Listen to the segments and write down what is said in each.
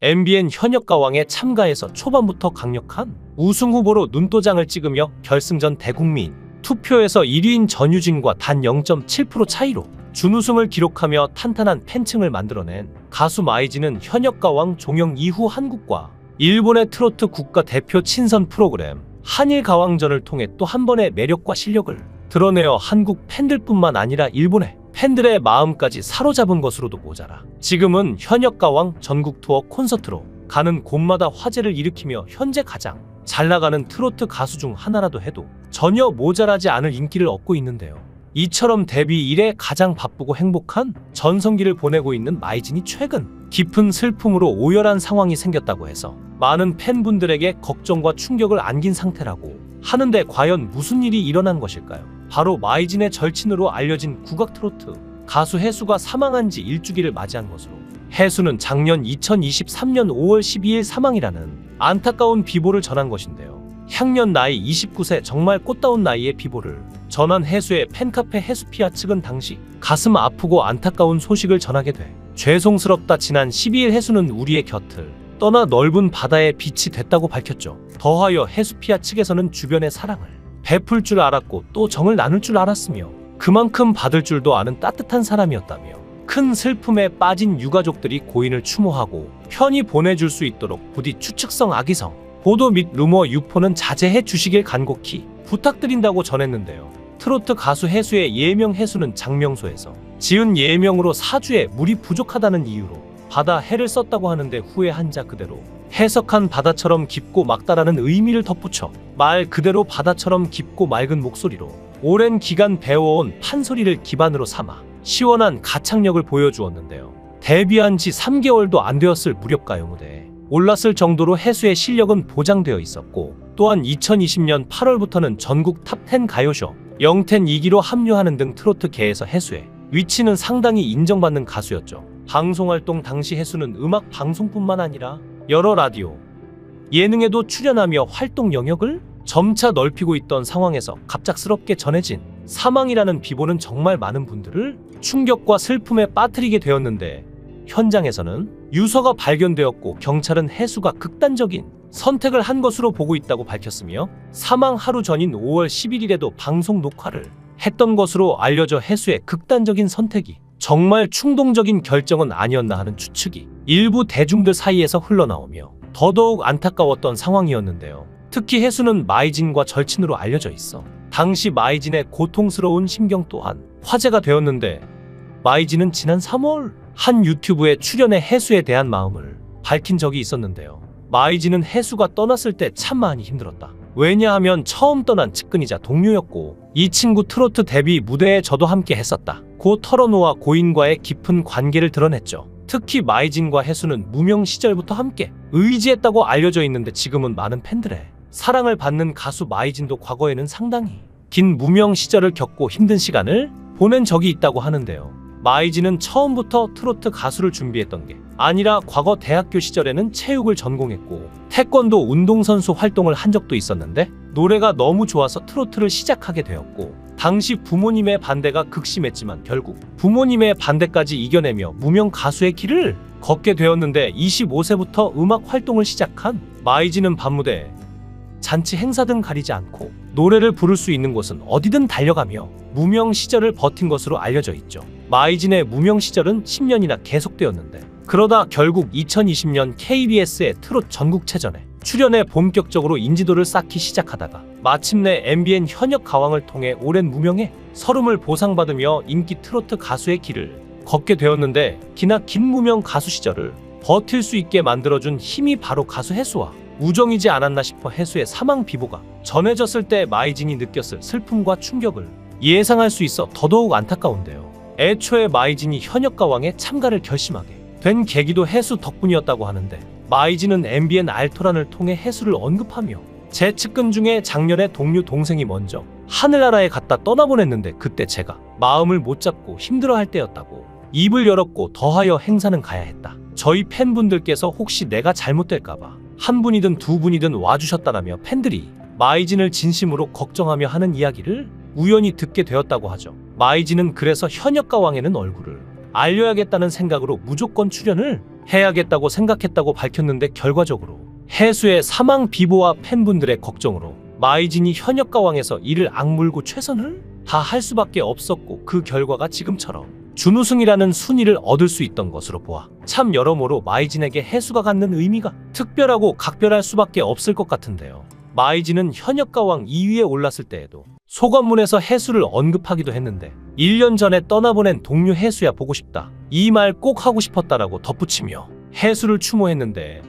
MBN 현역가왕에 참가해서 초반부터 강력한 우승 후보로 눈도장을 찍으며 결승전 대국민 투표에서 1위인 전유진과 단 0.7% 차이로 준우승을 기록하며 탄탄한 팬층을 만들어낸 가수 마이진은 현역가왕 종영 이후 한국과 일본의 트로트 국가대표 친선 프로그램 한일가왕전을 통해 또 한 번의 매력과 실력을 드러내어 한국 팬들뿐만 아니라 일본의 팬들의 마음까지 사로잡은 것으로도 모자라 지금은 현역가왕 전국 투어 콘서트로 가는 곳마다 화제를 일으키며 현재 가장 잘나가는 트로트 가수 중 하나라도 해도 전혀 모자라지 않을 인기를 얻고 있는데요. 이처럼 데뷔 이래 가장 바쁘고 행복한 전성기를 보내고 있는 마이진이 최근 깊은 슬픔으로 오열한 상황이 생겼다고 해서 많은 팬분들에게 걱정과 충격을 안긴 상태라고 하는데 과연 무슨 일이 일어난 것일까요? 바로 마이진의 절친으로 알려진 국악 트로트 가수 해수가 사망한 지 일주기를 맞이한 것으로 해수는 작년 2023년 5월 12일 사망이라는 안타까운 비보를 전한 것인데요. 향년 나이 29세 정말 꽃다운 나이의 비보를 전한 해수의 팬카페 해수피아 측은 당시 가슴 아프고 안타까운 소식을 전하게 돼 죄송스럽다 지난 12일 해수는 우리의 곁을 떠나 넓은 바다에 빛이 됐다고 밝혔죠. 더하여 해수피아 측에서는 주변의 사랑을 베풀 줄 알았고 또 정을 나눌 줄 알았으며 그만큼 받을 줄도 아는 따뜻한 사람이었다며 큰 슬픔에 빠진 유가족들이 고인을 추모하고 편히 보내줄 수 있도록 부디 추측성 악의성 보도 및 루머 유포는 자제해 주시길 간곡히 부탁드린다고 전했는데요. 트로트 가수 해수의 예명 해수는 장명소에서 지은 예명으로 사주에 물이 부족하다는 이유로 바다 해를 썼다고 하는데 후에 한자 그대로 해석한 바다처럼 깊고 맑다라는 의미를 덧붙여 말 그대로 바다처럼 깊고 맑은 목소리로 오랜 기간 배워온 판소리를 기반으로 삼아 시원한 가창력을 보여주었는데요. 데뷔한 지 3개월도 안 되었을 무렵가요 무대에 올랐을 정도로 해수의 실력은 보장되어 있었고 또한 2020년 8월부터는 전국 탑10 가요쇼 영텐 2기로 합류하는 등 트로트계에서 해수의 위치는 상당히 인정받는 가수였죠. 방송활동 당시 해수는 음악 방송뿐만 아니라 여러 라디오, 예능에도 출연하며 활동 영역을 점차 넓히고 있던 상황에서 갑작스럽게 전해진 사망이라는 비보는 정말 많은 분들을 충격과 슬픔에 빠뜨리게 되었는데 현장에서는 유서가 발견되었고 경찰은 해수가 극단적인 선택을 한 것으로 보고 있다고 밝혔으며 사망 하루 전인 5월 11일에도 방송 녹화를 했던 것으로 알려져 해수의 극단적인 선택이 정말 충동적인 결정은 아니었나 하는 추측이 일부 대중들 사이에서 흘러나오며 더더욱 안타까웠던 상황이었는데요. 특히 해수는 마이진과 절친으로 알려져 있어 당시 마이진의 고통스러운 심경 또한 화제가 되었는데 마이진은 지난 3월 한 유튜브에 출연해 해수에 대한 마음을 밝힌 적이 있었는데요. 마이진은 해수가 떠났을 때 참 많이 힘들었다. 왜냐하면 처음 떠난 측근이자 동료였고 이 친구 트로트 데뷔 무대에 저도 함께 했었다. 고 털어놓아 고인과의 깊은 관계를 드러냈죠. 특히 마이진과 해수는 무명 시절부터 함께 의지했다고 알려져 있는데 지금은 많은 팬들의 사랑을 받는 가수 마이진도 과거에는 상당히 긴 무명 시절을 겪고 힘든 시간을 보낸 적이 있다고 하는데요. 마이진은 처음부터 트로트 가수를 준비했던 게 아니라 과거 대학교 시절에는 체육을 전공했고 태권도 운동선수 활동을 한 적도 있었는데 노래가 너무 좋아서 트로트를 시작하게 되었고 당시 부모님의 반대가 극심했지만 결국 부모님의 반대까지 이겨내며 무명 가수의 길을 걷게 되었는데 25세부터 음악 활동을 시작한 마이진은 밤무대, 잔치 행사 등 가리지 않고 노래를 부를 수 있는 곳은 어디든 달려가며 무명 시절을 버틴 것으로 알려져 있죠. 마이진의 무명 시절은 10년이나 계속되었는데 그러다 결국 2020년 KBS의 트롯 전국체전에 출연해 본격적으로 인지도를 쌓기 시작하다가 마침내 MBN 현역 가왕을 통해 오랜 무명의 서름을 보상받으며 인기 트로트 가수의 길을 걷게 되었는데 기나긴 무명 가수 시절을 버틸 수 있게 만들어준 힘이 바로 가수 해수와 우정이지 않았나 싶어 해수의 사망 비보가 전해졌을 때 마이진이 느꼈을 슬픔과 충격을 예상할 수 있어 더더욱 안타까운데요. 애초에 마이진이 현역가왕에 참가를 결심하게 된 계기도 해수 덕분이었다고 하는데 마이진은 MBN 알토란을 통해 해수를 언급하며 제 측근 중에 작년에 동료 동생이 먼저 하늘나라에 갔다 떠나보냈는데 그때 제가 마음을 못 잡고 힘들어할 때였다고 입을 열었고 더하여 행사는 가야 했다. 저희 팬분들께서 혹시 내가 잘못될까봐 한 분이든 두 분이든 와주셨다라며 팬들이 마이진을 진심으로 걱정하며 하는 이야기를 우연히 듣게 되었다고 하죠. 마이진은 그래서 현역가왕에는 얼굴을 알려야겠다는 생각으로 무조건 출연을 해야겠다고 생각했다고 밝혔는데 결과적으로 해수의 사망 비보와 팬분들의 걱정으로 마이진이 현역가왕에서 이를 악물고 최선을 다할 수밖에 없었고 그 결과가 지금처럼 준우승이라는 순위를 얻을 수 있던 것으로 보아 참 여러모로 마이진에게 해수가 갖는 의미가 특별하고 각별할 수밖에 없을 것 같은데요. 마이진은 현역가왕 2위에 올랐을 때에도 소감문에서 해수를 언급하기도 했는데 1년 전에 떠나보낸 동료 해수야 보고 싶다. 이 말 꼭 하고 싶었다라고 덧붙이며 해수를 추모했는데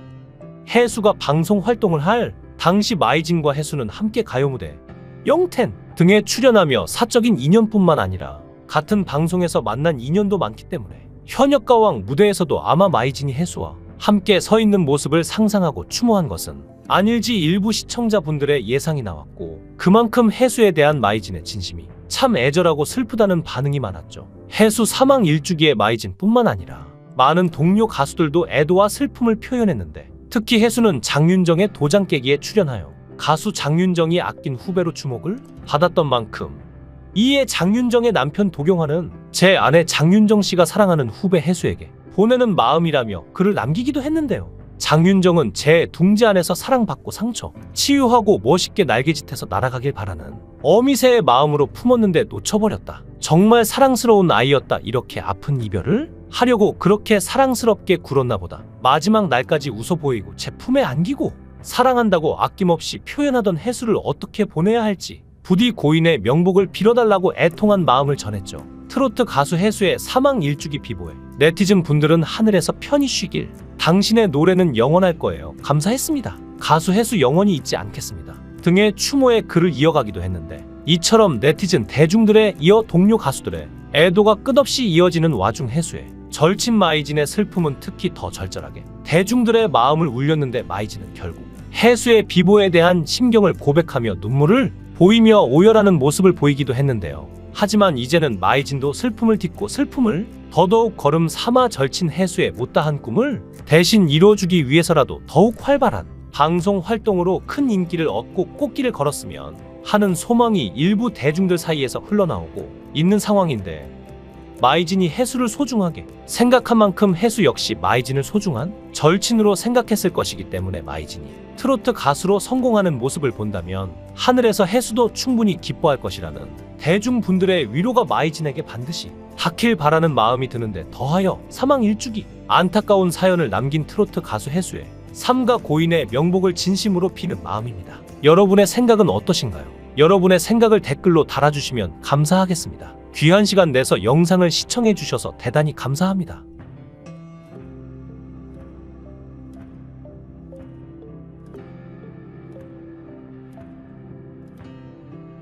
해수가 방송 활동을 할 당시 마이진과 해수는 함께 가요무대, 영텐 등에 출연하며 사적인 인연뿐만 아니라 같은 방송에서 만난 인연도 많기 때문에 현역가왕 무대에서도 아마 마이진이 해수와 함께 서 있는 모습을 상상하고 추모한 것은 아닐지 일부 시청자분들의 예상이 나왔고 그만큼 해수에 대한 마이진의 진심이 참 애절하고 슬프다는 반응이 많았죠. 해수 사망 일주기에 마이진뿐만 아니라 많은 동료 가수들도 애도와 슬픔을 표현했는데 특히 해수는 장윤정의 도장 깨기에 출연하여 가수 장윤정이 아낀 후배로 주목을 받았던 만큼 이에 장윤정의 남편 도경환은 제 아내 장윤정 씨가 사랑하는 후배 해수에게 보내는 마음이라며 글을 남기기도 했는데요. 장윤정은 제 둥지 안에서 사랑받고 상처 치유하고 멋있게 날개짓해서 날아가길 바라는 어미새의 마음으로 품었는데 놓쳐버렸다. 정말 사랑스러운 아이였다. 이렇게 아픈 이별을 하려고 그렇게 사랑스럽게 굴었나 보다. 마지막 날까지 웃어 보이고 제 품에 안기고 사랑한다고 아낌없이 표현하던 해수를 어떻게 보내야 할지 부디 고인의 명복을 빌어달라고 애통한 마음을 전했죠. 트로트 가수 해수의 사망 일주기 비보에 네티즌 분들은 하늘에서 편히 쉬길, 당신의 노래는 영원할 거예요, 감사했습니다, 가수 해수 영원히 잊지 않겠습니다 등의 추모의 글을 이어가기도 했는데 이처럼 네티즌 대중들에 이어 동료 가수들의 애도가 끝없이 이어지는 와중 해수의 절친 마이진의 슬픔은 특히 더 절절하게 대중들의 마음을 울렸는데 마이진은 결국 해수의 비보에 대한 심경을 고백하며 눈물을 보이며 오열하는 모습을 보이기도 했는데요. 하지만 이제는 마이진도 슬픔을 딛고 슬픔을 더더욱 걸음 삼아 절친 해수의 못다한 꿈을 대신 이뤄주기 위해서라도 더욱 활발한 방송 활동으로 큰 인기를 얻고 꽃길을 걸었으면 하는 소망이 일부 대중들 사이에서 흘러나오고 있는 상황인데 마이진이 해수를 소중하게 생각한 만큼 해수 역시 마이진을 소중한 절친으로 생각했을 것이기 때문에 마이진이 트로트 가수로 성공하는 모습을 본다면 하늘에서 해수도 충분히 기뻐할 것이라는 대중분들의 위로가 마이진에게 반드시 닿길 바라는 마음이 드는데 더하여 사망 일주기 안타까운 사연을 남긴 트로트 가수 해수의 삼가 고인의 명복을 진심으로 비는 마음입니다. 여러분의 생각은 어떠신가요? 여러분의 생각을 댓글로 달아주시면 감사하겠습니다. 귀한 시간 내서 영상을 시청해 주셔서 대단히 감사합니다.